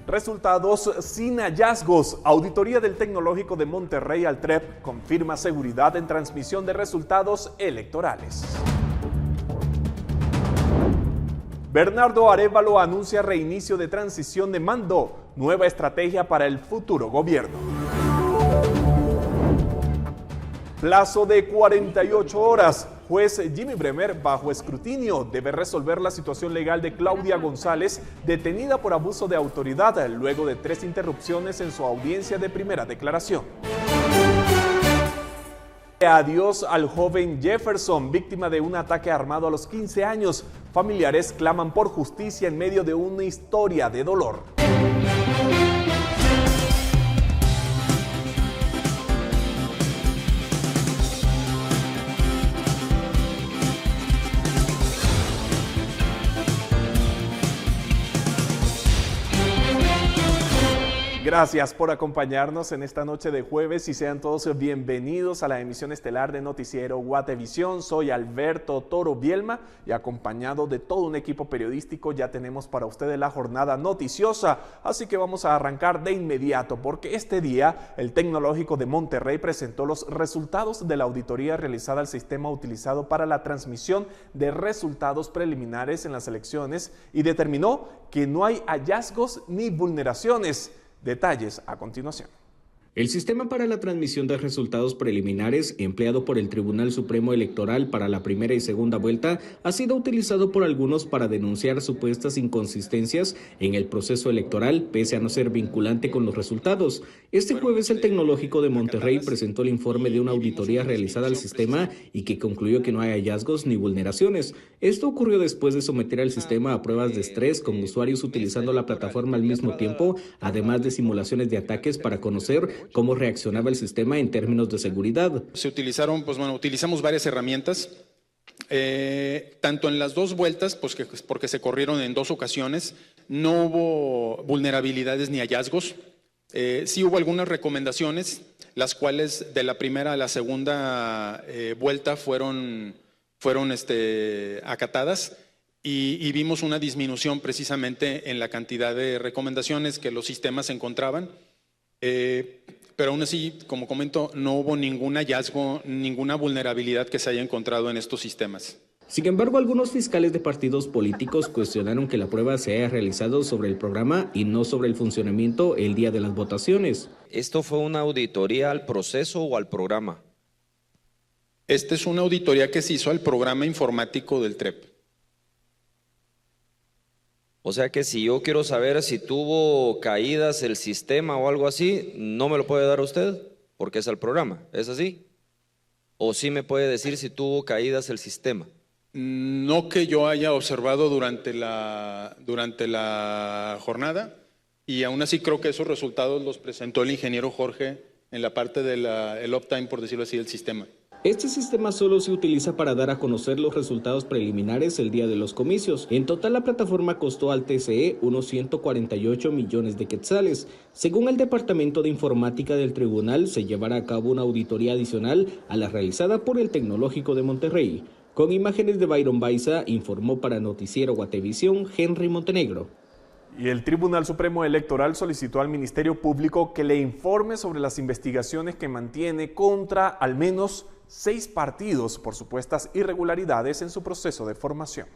Resultados sin hallazgos. Auditoría del Tecnológico de Monterrey al TREP confirma seguridad en transmisión de resultados electorales. Bernardo Arévalo anuncia reinicio de transición de mando, nueva estrategia para el futuro gobierno. Plazo de 48 horas. Juez Jimmy Bremer, bajo escrutinio, debe resolver la situación legal de Claudia González, detenida por abuso de autoridad luego de 3 interrupciones en su audiencia de primera declaración. Adiós al joven Jefferson, víctima de un ataque armado a los 15 años. Familiares claman por justicia en medio de una historia de dolor. Gracias por acompañarnos en esta noche de jueves y sean todos bienvenidos a la emisión estelar de Noticiero Guatevisión. Soy Alberto Toro Bielma y acompañado de todo un equipo periodístico ya tenemos para ustedes la jornada noticiosa. Así que vamos a arrancar de inmediato porque este día el Tecnológico de Monterrey presentó los resultados de la auditoría realizada al sistema utilizado para la transmisión de resultados preliminares en las elecciones y determinó que no hay hallazgos ni vulneraciones. Detalles a continuación. El sistema para la transmisión de resultados preliminares, empleado por el Tribunal Supremo Electoral para la primera y segunda vuelta, ha sido utilizado por algunos para denunciar supuestas inconsistencias en el proceso electoral, pese a no ser vinculante con los resultados. Este jueves, el Tecnológico de Monterrey presentó el informe de una auditoría realizada al sistema y que concluyó que no hay hallazgos ni vulneraciones. Esto ocurrió después de someter al sistema a pruebas de estrés con usuarios utilizando la plataforma al mismo tiempo, además de simulaciones de ataques para conocer cómo reaccionaba el sistema en términos de seguridad. Utilizamos varias herramientas, tanto en las 2 vueltas, porque se corrieron en 2 ocasiones, no hubo vulnerabilidades ni hallazgos. Sí hubo algunas recomendaciones, las cuales de la primera a la segunda vuelta fueron acatadas y vimos una disminución precisamente en la cantidad de recomendaciones que los sistemas encontraban. Pero aún así, como comento, no hubo ningún hallazgo, ninguna vulnerabilidad que se haya encontrado en estos sistemas. Sin embargo, algunos fiscales de partidos políticos cuestionaron que la prueba se haya realizado sobre el programa y no sobre el funcionamiento el día de las votaciones. ¿Esto fue una auditoría al proceso o al programa? Esta es una auditoría que se hizo al programa informático del TREP. O sea que si yo quiero saber si tuvo caídas el sistema o algo así, ¿no me lo puede dar usted? Porque es al programa, ¿es así? ¿O sí me puede decir si tuvo caídas el sistema? No que yo haya observado durante la jornada, y aún así creo que esos resultados los presentó el ingeniero Jorge en la parte del uptime, por decirlo así, del sistema. Este sistema solo se utiliza para dar a conocer los resultados preliminares el día de los comicios. En total, la plataforma costó al TCE unos 148 millones de quetzales. Según el Departamento de Informática del Tribunal, se llevará a cabo una auditoría adicional a la realizada por el Tecnológico de Monterrey. Con imágenes de Byron Baiza, informó para Noticiero Guatevisión, Henry Montenegro. Y el Tribunal Supremo Electoral solicitó al Ministerio Público que le informe sobre las investigaciones que mantiene contra al menos 6 partidos por supuestas irregularidades en su proceso de formación.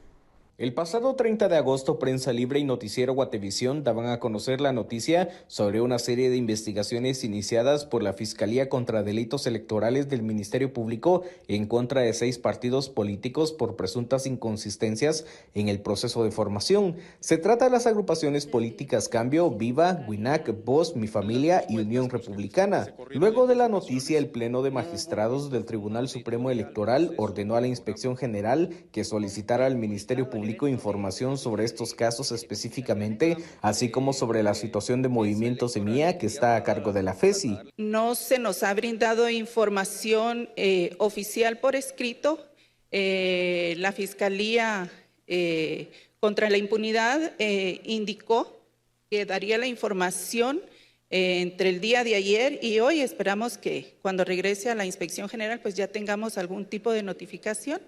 El pasado 30 de agosto, Prensa Libre y Noticiero Guatevisión daban a conocer la noticia sobre una serie de investigaciones iniciadas por la Fiscalía contra Delitos Electorales del Ministerio Público en contra de 6 partidos políticos por presuntas inconsistencias en el proceso de formación. Se trata de las agrupaciones políticas Cambio, Viva, WINAC, Voz, Mi Familia y Unión Republicana. Luego de la noticia, el Pleno de Magistrados del Tribunal Supremo Electoral ordenó a la Inspección General que solicitara al Ministerio Público información sobre estos casos específicamente, así como sobre la situación de Movimiento Semilla, que está a cargo de la FESI. No se nos ha brindado información oficial por escrito. La Fiscalía contra la Impunidad indicó que daría la información entre el día de ayer y hoy. Esperamos que cuando regrese a la Inspección General pues ya tengamos algún tipo de notificación.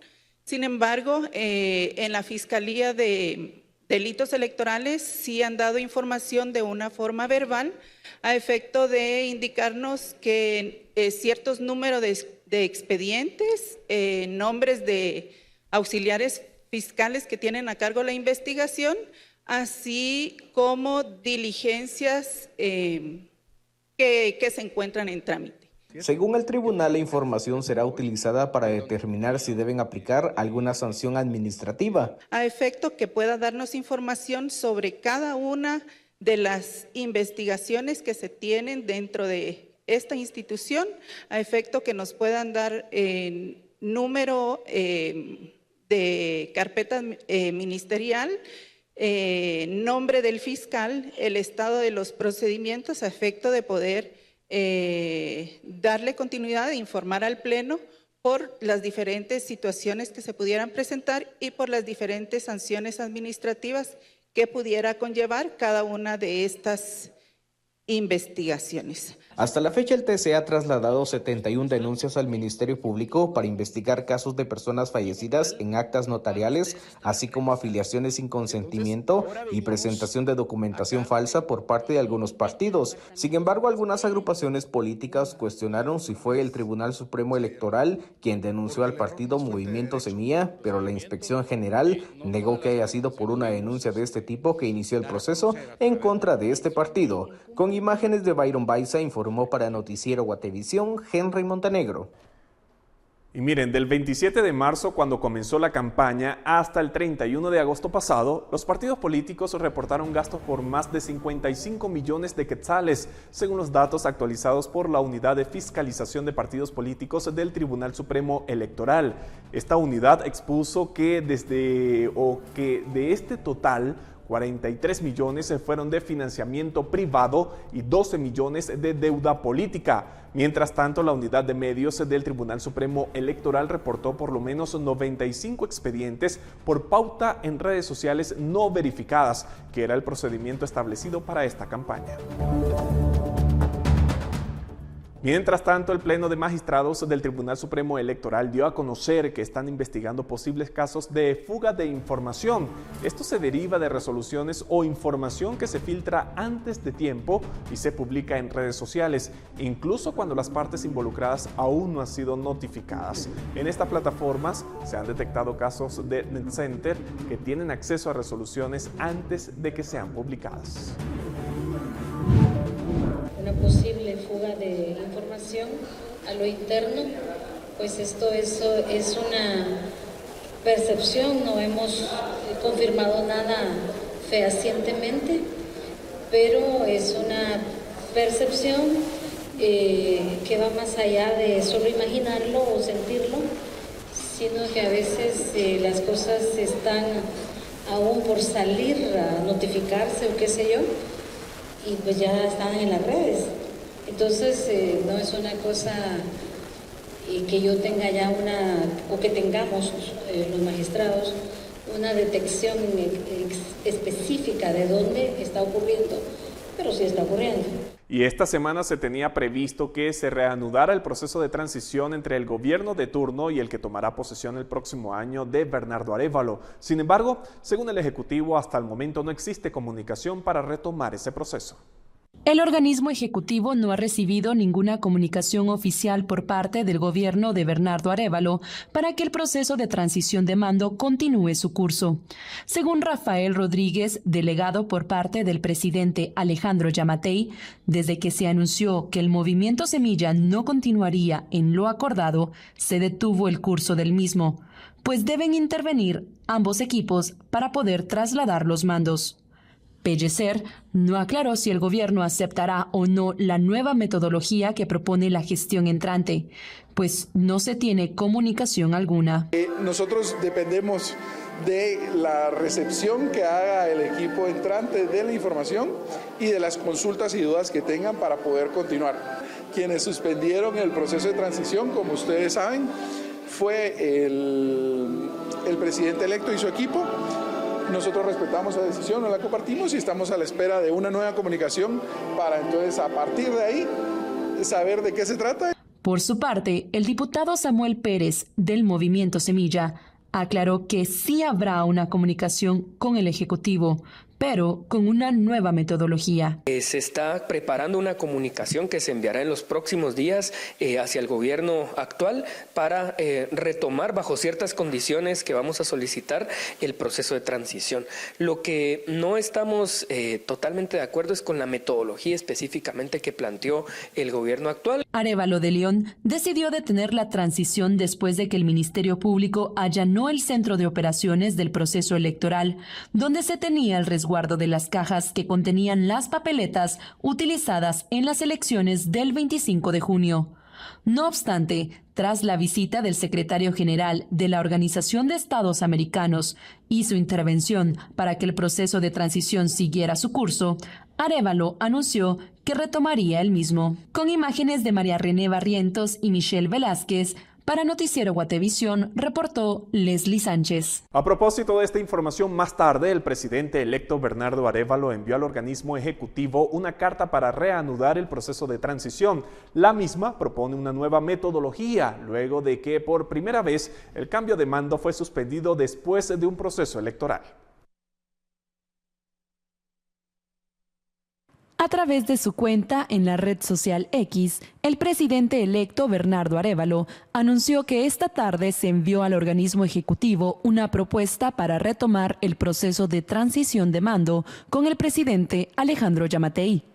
Sin embargo, en la Fiscalía de delitos electorales sí han dado información de una forma verbal a efecto de indicarnos que ciertos números de expedientes, nombres de auxiliares fiscales que tienen a cargo la investigación, así como diligencias que se encuentran en trámite. Según el tribunal, la información será utilizada para determinar si deben aplicar alguna sanción administrativa. A efecto que pueda darnos información sobre cada una de las investigaciones que se tienen dentro de esta institución, a efecto que nos puedan dar número de carpeta ministerial, nombre del fiscal, el estado de los procedimientos, a efecto de poder darle continuidad e informar al Pleno por las diferentes situaciones que se pudieran presentar y por las diferentes sanciones administrativas que pudiera conllevar cada una de estas investigaciones. Hasta la fecha, el TC ha trasladado 71 denuncias al Ministerio Público para investigar casos de personas fallecidas en actas notariales, así como afiliaciones sin consentimiento y presentación de documentación falsa por parte de algunos partidos. Sin embargo, algunas agrupaciones políticas cuestionaron si fue el Tribunal Supremo Electoral quien denunció al partido Movimiento Semilla, pero la Inspección General negó que haya sido por una denuncia de este tipo que inició el proceso en contra de este partido. Con imágenes de Byron Baiza, informó para Noticiero Guatevisión, Henry Montenegro. Y miren, del 27 de marzo, cuando comenzó la campaña, hasta el 31 de agosto pasado, los partidos políticos reportaron gastos por más de 55 millones de quetzales, según los datos actualizados por la Unidad de Fiscalización de Partidos Políticos del Tribunal Supremo Electoral. Esta unidad expuso que de este total, 43 millones fueron de financiamiento privado y 12 millones de deuda política. Mientras tanto, la unidad de medios del Tribunal Supremo Electoral reportó por lo menos 95 expedientes por pauta en redes sociales no verificadas, que era el procedimiento establecido para esta campaña. Mientras tanto, el Pleno de Magistrados del Tribunal Supremo Electoral dio a conocer que están investigando posibles casos de fuga de información. Esto se deriva de resoluciones o información que se filtra antes de tiempo y se publica en redes sociales, incluso cuando las partes involucradas aún no han sido notificadas. En estas plataformas se han detectado casos de NetCenter que tienen acceso a resoluciones antes de que sean publicadas. Una posible fuga de información a lo interno, pues esto es una percepción, no hemos confirmado nada fehacientemente, pero es una percepción que va más allá de solo imaginarlo o sentirlo, sino que a veces las cosas están aún por salir a notificarse o qué sé yo, y pues ya están en las redes. Entonces no es una cosa que yo tenga ya o que tengamos los magistrados una detección específica de dónde está ocurriendo, pero sí está ocurriendo. Y esta semana se tenía previsto que se reanudara el proceso de transición entre el gobierno de turno y el que tomará posesión el próximo año de Bernardo Arévalo. Sin embargo, según el Ejecutivo, hasta el momento no existe comunicación para retomar ese proceso. El organismo ejecutivo no ha recibido ninguna comunicación oficial por parte del gobierno de Bernardo Arévalo para que el proceso de transición de mando continúe su curso. Según Rafael Rodríguez, delegado por parte del presidente Alejandro Yamatei, desde que se anunció que el movimiento Semilla no continuaría en lo acordado, se detuvo el curso del mismo, pues deben intervenir ambos equipos para poder trasladar los mandos. Pellecer no aclaró si el gobierno aceptará o no la nueva metodología que propone la gestión entrante, pues no se tiene comunicación alguna. Nosotros dependemos de la recepción que haga el equipo entrante de la información y de las consultas y dudas que tengan para poder continuar. Quienes suspendieron el proceso de transición, como ustedes saben, fue el presidente electo y su equipo. Nosotros respetamos la decisión, no la compartimos y estamos a la espera de una nueva comunicación para entonces a partir de ahí saber de qué se trata. Por su parte, el diputado Samuel Pérez del Movimiento Semilla Aclaró que sí habrá una comunicación con el Ejecutivo, pero con una nueva metodología. Se está preparando una comunicación que se enviará en los próximos días hacia el gobierno actual para retomar bajo ciertas condiciones que vamos a solicitar el proceso de transición. Lo que no estamos totalmente de acuerdo es con la metodología específicamente que planteó el gobierno actual. Arévalo de León decidió detener la transición después de que el Ministerio Público allanó el centro de operaciones del proceso electoral, donde se tenía el resguardo de las cajas que contenían las papeletas utilizadas en las elecciones del 25 de junio. No obstante, tras la visita del secretario general de la Organización de Estados Americanos y su intervención para que el proceso de transición siguiera su curso, Arévalo anunció que retomaría el mismo. Con imágenes de María René Barrientos y Michelle Velázquez, para Noticiero Guatevisión, reportó Leslie Sánchez. A propósito de esta información, más tarde el presidente electo Bernardo Arévalo envió al organismo ejecutivo una carta para reanudar el proceso de transición. La misma propone una nueva metodología, luego de que por primera vez el cambio de mando fue suspendido después de un proceso electoral. A través de su cuenta en la red social X, el presidente electo Bernardo Arévalo anunció que esta tarde se envió al organismo ejecutivo una propuesta para retomar el proceso de transición de mando con el presidente Alejandro Yamatei,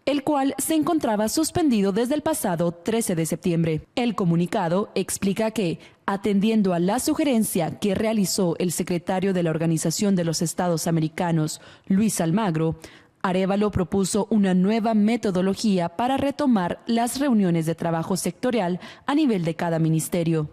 el cual se encontraba suspendido desde el pasado 13 de septiembre. El comunicado explica que, atendiendo a la sugerencia que realizó el secretario de la Organización de los Estados Americanos, Luis Almagro, Arévalo propuso una nueva metodología para retomar las reuniones de trabajo sectorial a nivel de cada ministerio.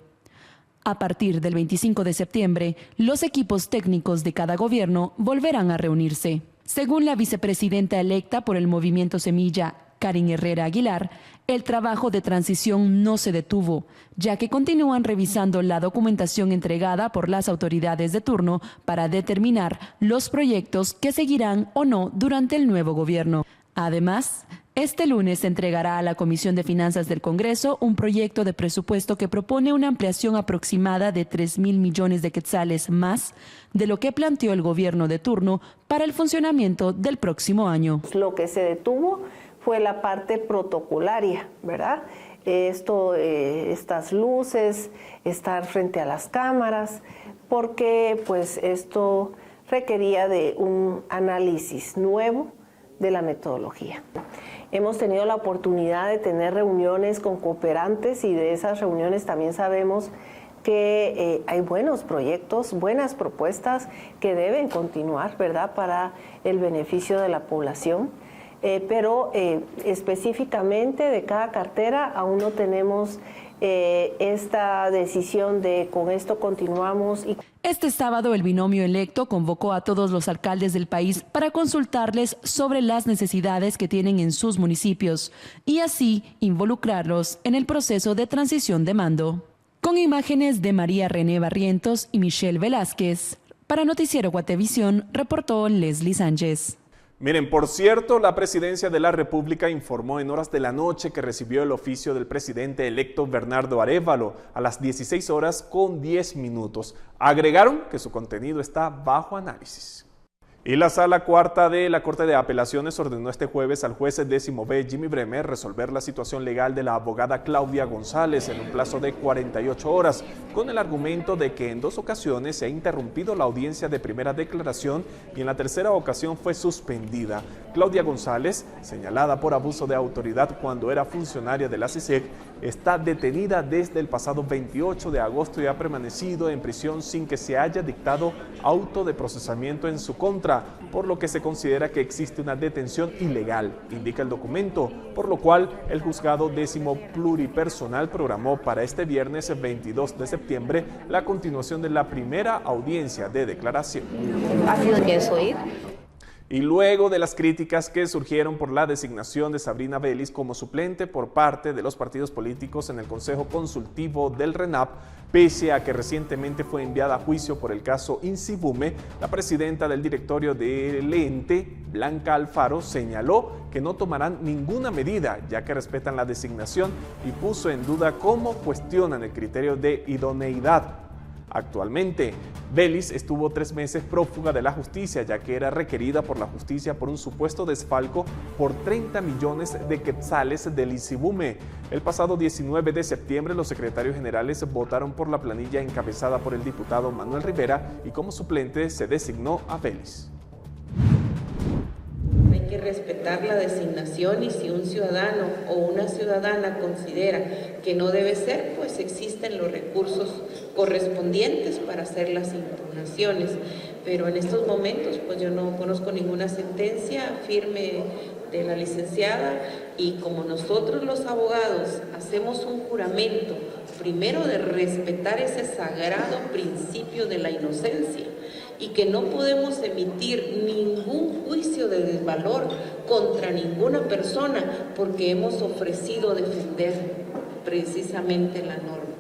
A partir del 25 de septiembre, los equipos técnicos de cada gobierno volverán a reunirse. Según la vicepresidenta electa por el Movimiento Semilla, Karen Herrera Aguilar, el trabajo de transición no se detuvo, ya que continúan revisando la documentación entregada por las autoridades de turno para determinar los proyectos que seguirán o no durante el nuevo gobierno. Además, este lunes se entregará a la Comisión de Finanzas del Congreso un proyecto de presupuesto que propone una ampliación aproximada de 3.000 millones de quetzales más de lo que planteó el gobierno de turno para el funcionamiento del próximo año. Lo que se detuvo fue la parte protocolaria, ¿verdad? Estas luces, estar frente a las cámaras, porque pues esto requería de un análisis nuevo de la metodología. Hemos tenido la oportunidad de tener reuniones con cooperantes y de esas reuniones también sabemos que hay buenos proyectos, buenas propuestas que deben continuar, ¿verdad?, para el beneficio de la población. Pero específicamente de cada cartera aún no tenemos esta decisión de con esto continuamos. Este sábado el binomio electo convocó a todos los alcaldes del país para consultarles sobre las necesidades que tienen en sus municipios y así involucrarlos en el proceso de transición de mando. Con imágenes de María René Barrientos y Michelle Velázquez, para Noticiero Guatevisión reportó Leslie Sánchez. Miren, por cierto, la Presidencia de la República informó en horas de la noche que recibió el oficio del presidente electo Bernardo Arévalo a las 16 horas con 10 minutos. Agregaron que su contenido está bajo análisis. Y la Sala Cuarta de la Corte de Apelaciones ordenó este jueves al juez 10B Jimmy Bremer resolver la situación legal de la abogada Claudia González en un plazo de 48 horas, con el argumento de que en 2 ocasiones se ha interrumpido la audiencia de primera declaración y en la tercera ocasión fue suspendida. Claudia González, señalada por abuso de autoridad cuando era funcionaria de la CISEC, está detenida desde el pasado 28 de agosto y ha permanecido en prisión sin que se haya dictado auto de procesamiento en su contra, por lo que se considera que existe una detención ilegal, indica el documento, por lo cual el juzgado 10º pluripersonal programó para este viernes 22 de septiembre la continuación de la primera audiencia de declaración. ¿Ha sido pienso ir? Y luego de las críticas que surgieron por la designación de Sabrina Vélez como suplente por parte de los partidos políticos en el Consejo Consultivo del RENAP, pese a que recientemente fue enviada a juicio por el caso Insibume, la presidenta del directorio del ente, Blanca Alfaro, señaló que no tomarán ninguna medida, ya que respetan la designación y puso en duda cómo cuestionan el criterio de idoneidad. actualmente. Vélez estuvo 3 meses prófuga de la justicia, ya que era requerida por la justicia por un supuesto desfalco por 30 millones de quetzales del ICIBUME. El pasado 19 de septiembre, los secretarios generales votaron por la planilla encabezada por el diputado Manuel Rivera y como suplente se designó a Vélez. Hay que respetar la designación y si un ciudadano o una ciudadana considera que no debe ser, pues existen los recursos correspondientes para hacer las impugnaciones. Pero en estos momentos, pues yo no conozco ninguna sentencia firme de la licenciada y como nosotros los abogados hacemos un juramento, primero de respetar ese sagrado principio de la inocencia, y que no podemos emitir ningún juicio de desvalor contra ninguna persona porque hemos ofrecido defender precisamente la norma.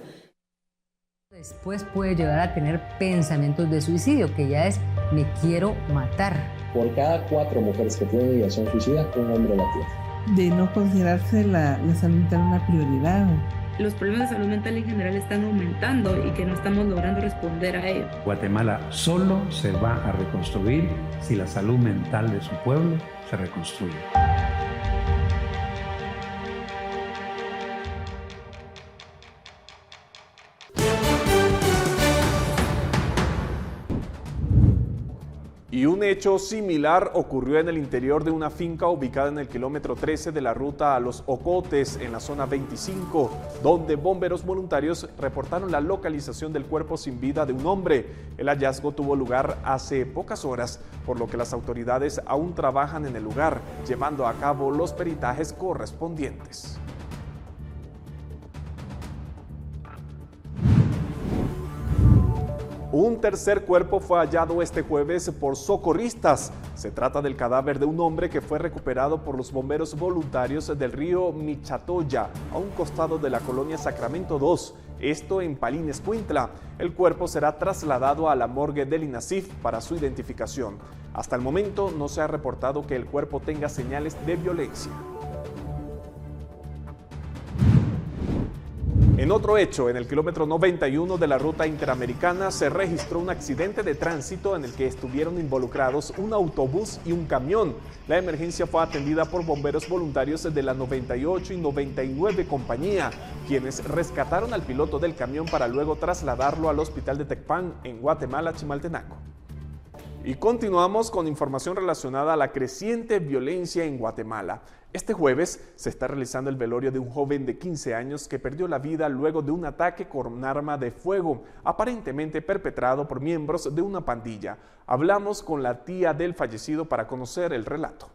Después puede llegar a tener pensamientos de suicidio, que ya es me quiero matar. Por cada 4 mujeres que tienen ideación suicida, un hombre la tiene. De no considerarse la salud mental una prioridad. Los problemas de salud mental en general están aumentando y que no estamos logrando responder a ello. Guatemala solo se va a reconstruir si la salud mental de su pueblo se reconstruye. Y un hecho similar ocurrió en el interior de una finca ubicada en el kilómetro 13 de la ruta a Los Ocotes, en la zona 25, donde bomberos voluntarios reportaron la localización del cuerpo sin vida de un hombre. El hallazgo tuvo lugar hace pocas horas, por lo que las autoridades aún trabajan en el lugar, llevando a cabo los peritajes correspondientes. Un tercer cuerpo fue hallado este jueves por socorristas. Se trata del cadáver de un hombre que fue recuperado por los bomberos voluntarios del río Michatoya, a un costado de la colonia Sacramento 2, esto en Palín Escuintla. El cuerpo será trasladado a la morgue del INASIF para su identificación. Hasta el momento no se ha reportado que el cuerpo tenga señales de violencia. En otro hecho, en el kilómetro 91 de la ruta interamericana se registró un accidente de tránsito en el que estuvieron involucrados un autobús y un camión. La emergencia fue atendida por bomberos voluntarios de la 98 y 99 compañía, quienes rescataron al piloto del camión para luego trasladarlo al hospital de Tecpan en Guatemala, Chimaltenango. Y continuamos con información relacionada a la creciente violencia en Guatemala. Este jueves se está realizando el velorio de un joven de 15 años que perdió la vida luego de un ataque con arma de fuego, aparentemente perpetrado por miembros de una pandilla. Hablamos con la tía del fallecido para conocer el relato.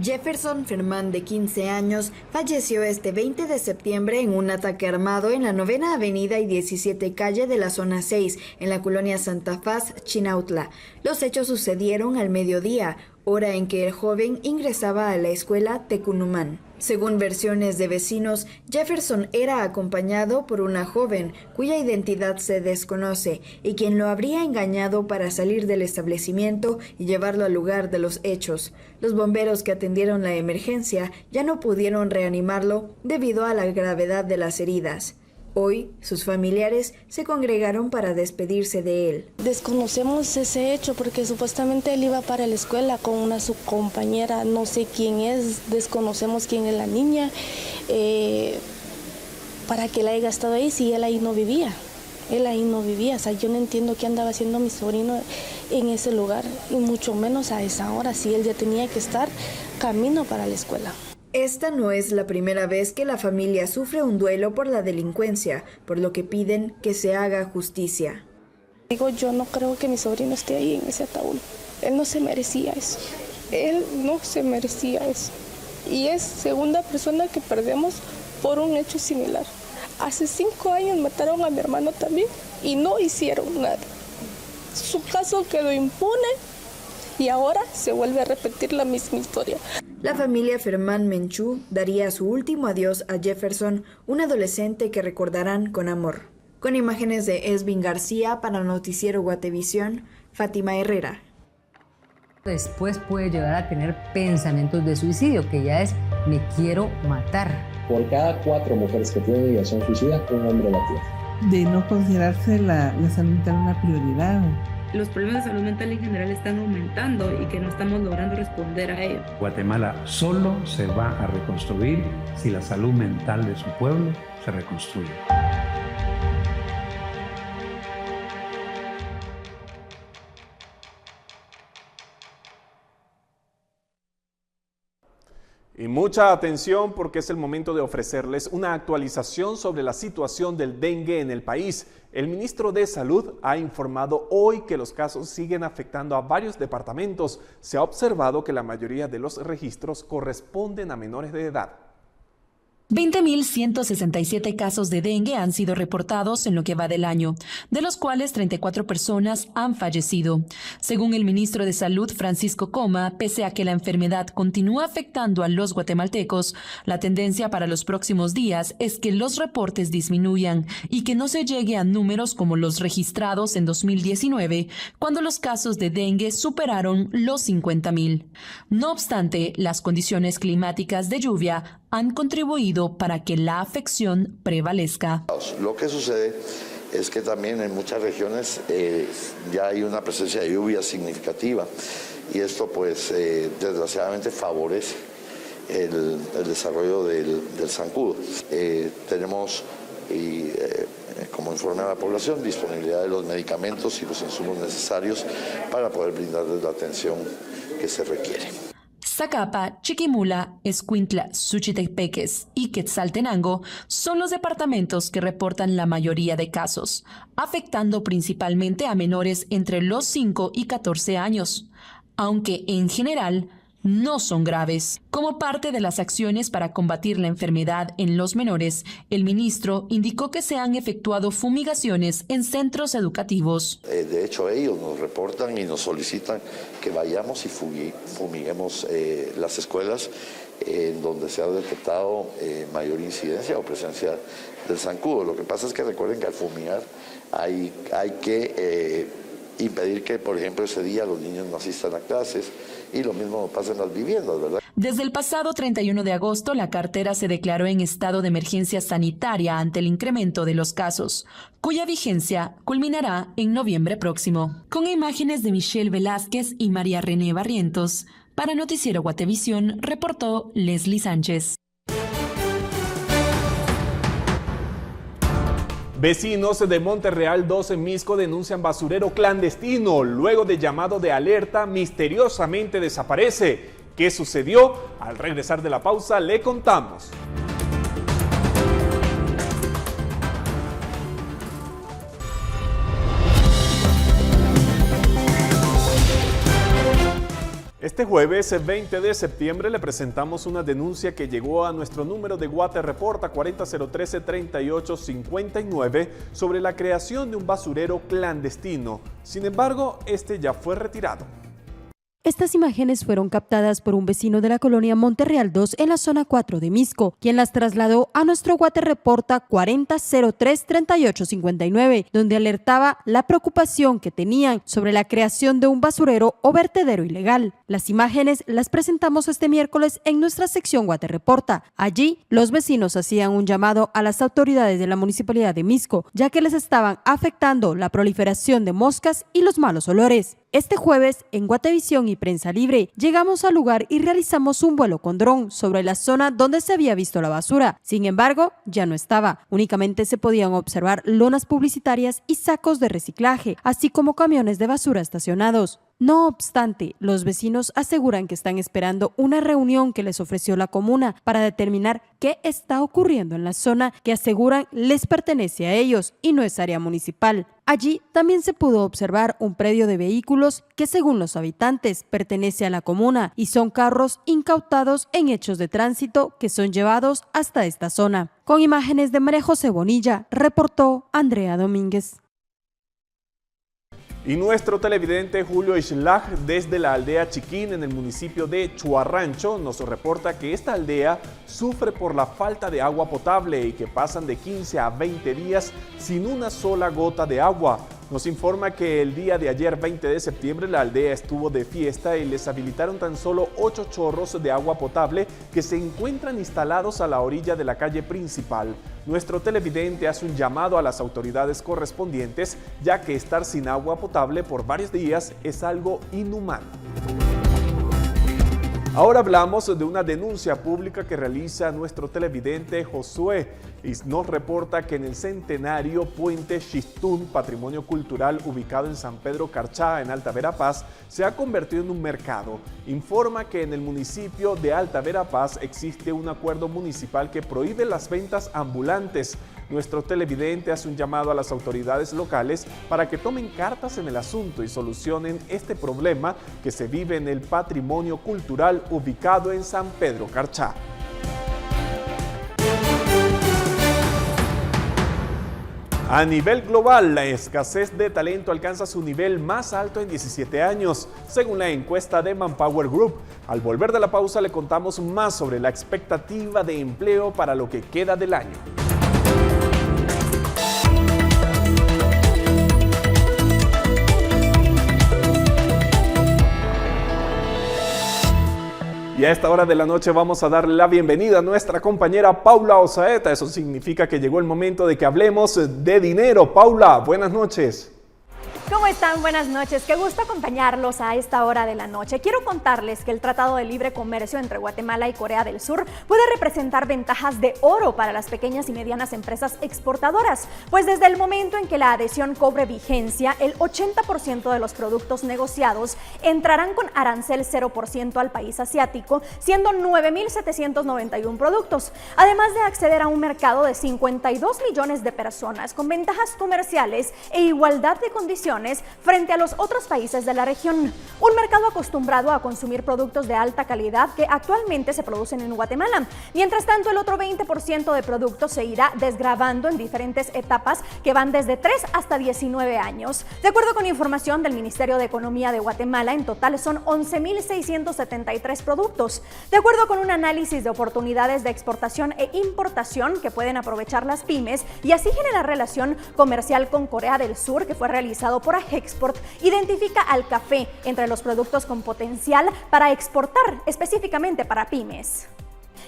Jefferson Fermán, de 15 años, falleció este 20 de septiembre en un ataque armado en la 9ª Avenida y 17 Calle de la Zona 6, en la colonia Santa Faz, Chinautla. Los hechos sucedieron al mediodía, hora en que el joven ingresaba a la escuela Tecunumán. Según versiones de vecinos, Jefferson era acompañado por una joven cuya identidad se desconoce y quien lo habría engañado para salir del establecimiento y llevarlo al lugar de los hechos. Los bomberos que atendieron la emergencia ya no pudieron reanimarlo debido a la gravedad de las heridas. Hoy, sus familiares se congregaron para despedirse de él. Desconocemos ese hecho porque supuestamente él iba para la escuela con una subcompañera, no sé quién es, desconocemos quién es la niña, para que él haya estado ahí si él ahí no vivía. Él ahí no vivía, o sea, yo no entiendo qué andaba haciendo mi sobrino en ese lugar, y mucho menos a esa hora, si él ya tenía que estar camino para la escuela. Esta no es la primera vez que la familia sufre un duelo por la delincuencia, por lo que piden que se haga justicia. Digo, yo no creo que mi sobrino esté ahí en ese ataúd. Él no se merecía eso. Él no se merecía eso. Y es segunda persona que perdemos por un hecho similar. Hace 5 años mataron a mi hermano también y no hicieron nada. Su caso quedó impune y ahora se vuelve a repetir la misma historia. La familia Fermán Menchú daría su último adiós a Jefferson, un adolescente que recordarán con amor. Con imágenes de Esvin García para Noticiero Guatevisión, Fátima Herrera. Después puede llegar a tener pensamientos de suicidio, que ya es me quiero matar. Por cada 4 mujeres que tienen ideación suicida, un hombre la tiene. de no considerarse la salud mental una prioridad. Los problemas de salud mental en general están aumentando y que no estamos logrando responder a ello. Guatemala solo se va a reconstruir si la salud mental de su pueblo se reconstruye. Y mucha atención porque es el momento de ofrecerles una actualización sobre la situación del dengue en el país. El ministro de Salud ha informado hoy que los casos siguen afectando a varios departamentos. Se ha observado que la mayoría de los registros corresponden a menores de edad. 20.167 casos de dengue han sido reportados en lo que va del año, de los cuales 34 personas han fallecido. Según el ministro de Salud, Francisco Coma, pese a que la enfermedad continúa afectando a los guatemaltecos, la tendencia para los próximos días es que los reportes disminuyan y que no se llegue a números como los registrados en 2019, cuando los casos de dengue superaron los 50,000. No obstante, las condiciones climáticas de lluvia han contribuido para que la afección prevalezca. Lo que sucede es que también en muchas regiones ya hay una presencia de lluvia significativa y esto pues desgraciadamente favorece el desarrollo del zancudo. Tenemos como informe a la población disponibilidad de los medicamentos y los insumos necesarios para poder brindarles la atención que se requiere. Zacapa, Chiquimula, Escuintla, Suchitepeques y Quetzaltenango son los departamentos que reportan la mayoría de casos, afectando principalmente a menores entre los 5 y 14 años, aunque en general no son graves. Como parte de las acciones para combatir la enfermedad en los menores, el ministro indicó que se han efectuado fumigaciones en centros educativos. De hecho, ellos nos reportan y nos solicitan que vayamos y fumiguemos las escuelas en donde se ha detectado mayor incidencia o presencia del zancudo. Lo que pasa es que recuerden que al fumigar hay que impedir que, por ejemplo, ese día los niños no asistan a clases y lo mismo pasa en las viviendas, ¿verdad? Desde el pasado 31 de agosto, la cartera se declaró en estado de emergencia sanitaria ante el incremento de los casos, cuya vigencia culminará en noviembre próximo. Con imágenes de Michelle Velázquez y María René Barrientos, para Noticiero Guatevisión, reportó Leslie Sánchez. Vecinos de Monterreal 2 en Mixco denuncian basurero clandestino. Luego de llamado de alerta, misteriosamente desaparece. ¿Qué sucedió? Al regresar de la pausa le contamos. Este jueves 20 de septiembre le presentamos una denuncia que llegó a nuestro número de Guate Reporta 40013-3859 sobre la creación de un basurero clandestino. Sin embargo, este ya fue retirado. Estas imágenes fueron captadas por un vecino de la colonia Monterreal 2 en la zona 4 de Mixco, quien las trasladó a nuestro Guate Reporta 4003-3859, donde alertaba la preocupación que tenían sobre la creación de un basurero o vertedero ilegal. Las imágenes las presentamos este miércoles en nuestra sección Guate Reporta. Allí, los vecinos hacían un llamado a las autoridades de la municipalidad de Mixco, ya que les estaban afectando la proliferación de moscas y los malos olores. Este jueves, en Guatevisión y Prensa Libre, llegamos al lugar y realizamos un vuelo con dron sobre la zona donde se había visto la basura. Sin embargo, ya no estaba. Únicamente se podían observar lonas publicitarias y sacos de reciclaje, así como camiones de basura estacionados. No obstante, los vecinos aseguran que están esperando una reunión que les ofreció la comuna para determinar qué está ocurriendo en la zona que aseguran les pertenece a ellos y no es área municipal. Allí también se pudo observar un predio de vehículos que, según los habitantes, pertenece a la comuna y son carros incautados en hechos de tránsito que son llevados hasta esta zona. Con imágenes de María José Bonilla, reportó Andrea Domínguez. Y nuestro televidente Julio Ischlag, desde la aldea Chiquín en el municipio de Chuarrancho, nos reporta que esta aldea sufre por la falta de agua potable y que pasan de 15 a 20 días sin una sola gota de agua. nos informa que el día de ayer, 20 de septiembre, la aldea estuvo de fiesta y les habilitaron tan solo 8 chorros de agua potable que se encuentran instalados a la orilla de la calle principal. Nuestro televidente hace un llamado a las autoridades correspondientes, ya que estar sin agua potable por varios días es algo inhumano. Ahora hablamos de una denuncia pública que realiza nuestro televidente Josué y nos reporta que en el centenario Puente Xistún, patrimonio cultural ubicado en San Pedro Carchá, en Alta Verapaz, se ha convertido en un mercado. Informa que en el municipio de Alta Verapaz existe un acuerdo municipal que prohíbe las ventas ambulantes. Nuestro televidente hace un llamado a las autoridades locales para que tomen cartas en el asunto y solucionen este problema que se vive en el patrimonio cultural ubicado en San Pedro Carchá. A nivel global, la escasez de talento alcanza su nivel más alto en 17 años, según la encuesta de Manpower Group. Al volver de la pausa le contamos más sobre la expectativa de empleo para lo que queda del año. Y a esta hora de la noche vamos a darle la bienvenida a nuestra compañera Paula Osaeta. Eso significa que llegó el momento de que hablemos de dinero. Paula, buenas noches. ¿Cómo están? Buenas noches. Qué gusto acompañarlos a esta hora de la noche. Quiero contarles que el Tratado de Libre Comercio entre Guatemala y Corea del Sur puede representar ventajas de oro para las pequeñas y medianas empresas exportadoras, pues desde el momento en que la adhesión cobre vigencia, el 80% de los productos negociados entrarán con arancel 0% al país asiático, siendo 9.791 productos, además de acceder a un mercado de 52 millones de personas con ventajas comerciales e igualdad de condiciones frente a los otros países de la región. Un mercado acostumbrado a consumir productos de alta calidad que actualmente se producen en Guatemala. Mientras tanto, el otro 20% de productos se irá desgravando en diferentes etapas que van desde 3 hasta 19 años. De acuerdo con información del Ministerio de Economía de Guatemala, en total son 11.673 productos. De acuerdo con un análisis de oportunidades de exportación e importación que pueden aprovechar las pymes y así generar relación comercial con Corea del Sur, que fue realizado por Agexport, identifica al café entre los productos con potencial para exportar, específicamente para pymes.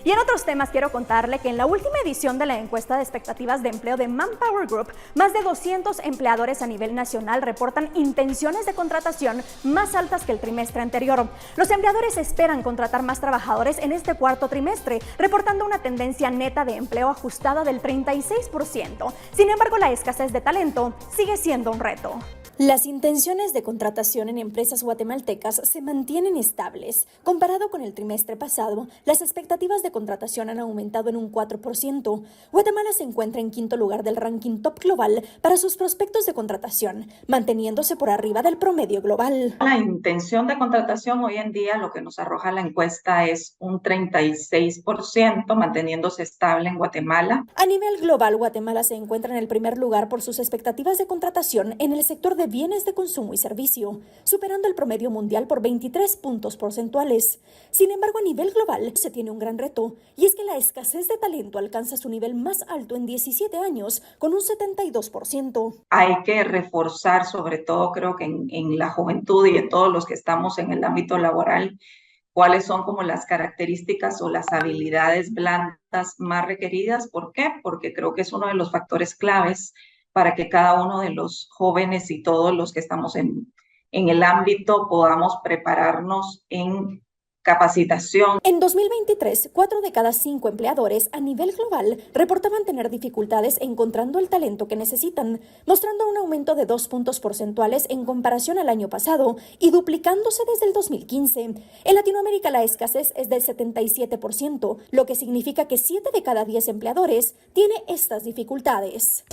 Y en otros temas quiero contarle que en la última edición de la encuesta de expectativas de empleo de Manpower Group, más de 200 empleadores a nivel nacional reportan intenciones de contratación más altas que el trimestre anterior. Los empleadores esperan contratar más trabajadores en este cuarto trimestre, reportando una tendencia neta de empleo ajustada del 36%. Sin embargo, la escasez de talento sigue siendo un reto. Las intenciones de contratación en empresas guatemaltecas se mantienen estables. Comparado con el trimestre pasado, las expectativas de contratación han aumentado en un 4%. Guatemala se encuentra en quinto lugar del ranking top global para sus prospectos de contratación, manteniéndose por arriba del promedio global. La intención de contratación hoy en día, lo que nos arroja la encuesta, es un 36%, manteniéndose estable en Guatemala. A nivel global, Guatemala se encuentra en el primer lugar por sus expectativas de contratación en el sector de bienes de consumo y servicio, superando el promedio mundial por 23 puntos porcentuales. Sin embargo, a nivel global se tiene un gran reto, y es que la escasez de talento alcanza su nivel más alto en 17 años, con un 72%. Hay que reforzar, sobre todo creo que en la juventud y en todos los que estamos en el ámbito laboral, cuáles son como las características o las habilidades blandas más requeridas. ¿Por qué? Porque creo que es uno de los factores claves para que cada uno de los jóvenes y todos los que estamos en el ámbito podamos prepararnos en capacitación. En 2023, 4 de cada 5 empleadores a nivel global reportaban tener dificultades encontrando el talento que necesitan, mostrando un aumento de 2 puntos porcentuales en comparación al año pasado y duplicándose desde el 2015. En Latinoamérica la escasez es del 77%, lo que significa que 7 de cada 10 empleadores tiene estas dificultades.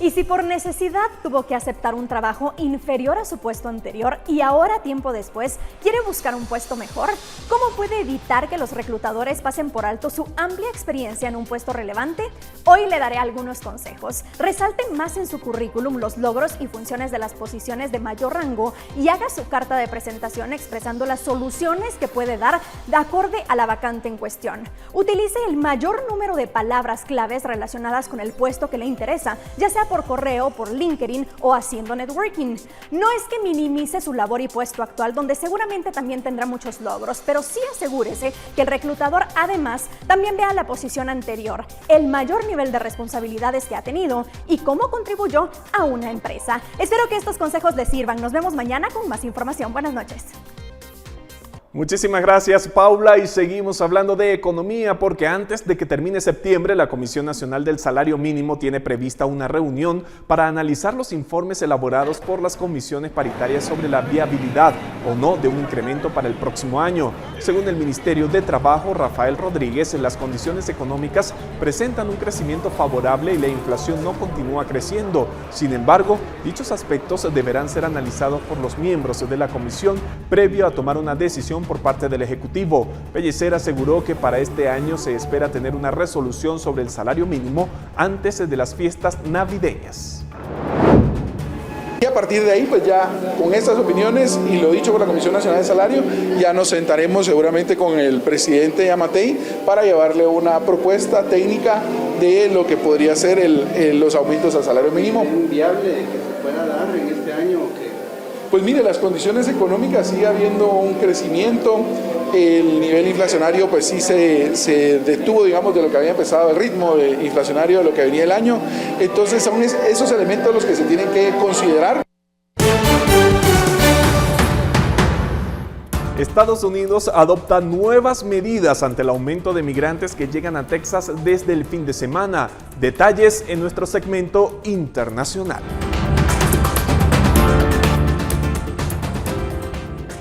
Y si por necesidad tuvo que aceptar un trabajo inferior a su puesto anterior y ahora, tiempo después, quiere buscar un puesto mejor, ¿cómo puede evitar que los reclutadores pasen por alto su amplia experiencia en un puesto relevante? Hoy le daré algunos consejos. Resalte más en su currículum los logros y funciones de las posiciones de mayor rango y haga su carta de presentación expresando las soluciones que puede dar de acorde a la vacante en cuestión. Utilice el mayor número de palabras claves relacionadas con el puesto que le interesa, ya sea por correo, por LinkedIn o haciendo networking. No es que minimice su labor y puesto actual, donde seguramente también tendrá muchos logros, pero sí asegúrese que el reclutador además también vea la posición anterior, el mayor nivel de responsabilidades que ha tenido y cómo contribuyó a una empresa. Espero que estos consejos les sirvan. Nos vemos mañana con más información. Buenas noches. Muchísimas gracias, Paula, y seguimos hablando de economía porque antes de que termine septiembre, la Comisión Nacional del Salario Mínimo tiene prevista una reunión para analizar los informes elaborados por las comisiones paritarias sobre la viabilidad o no de un incremento para el próximo año. Según el Ministerio de Trabajo, Rafael Rodríguez, las condiciones económicas presentan un crecimiento favorable y la inflación no continúa creciendo. Sin embargo, dichos aspectos deberán ser analizados por los miembros de la comisión previo a tomar una decisión por parte del Ejecutivo. Pellicer aseguró que para este año se espera tener una resolución sobre el salario mínimo antes de las fiestas navideñas. Y a partir de ahí, pues ya con estas opiniones y lo dicho por la Comisión Nacional de Salario, ya nos sentaremos seguramente con el presidente Yamatei para llevarle una propuesta técnica de lo que podría ser los aumentos al salario mínimo. ¿Es viable de que se pueda dar en este año o qué? Pues mire, las condiciones económicas sigue habiendo un crecimiento, el nivel inflacionario pues sí se detuvo, digamos, de lo que había empezado el ritmo inflacionario de lo que venía el año, entonces son esos elementos los que se tienen que considerar. Estados Unidos adopta nuevas medidas ante el aumento de migrantes que llegan a Texas desde el fin de semana. Detalles en nuestro segmento internacional.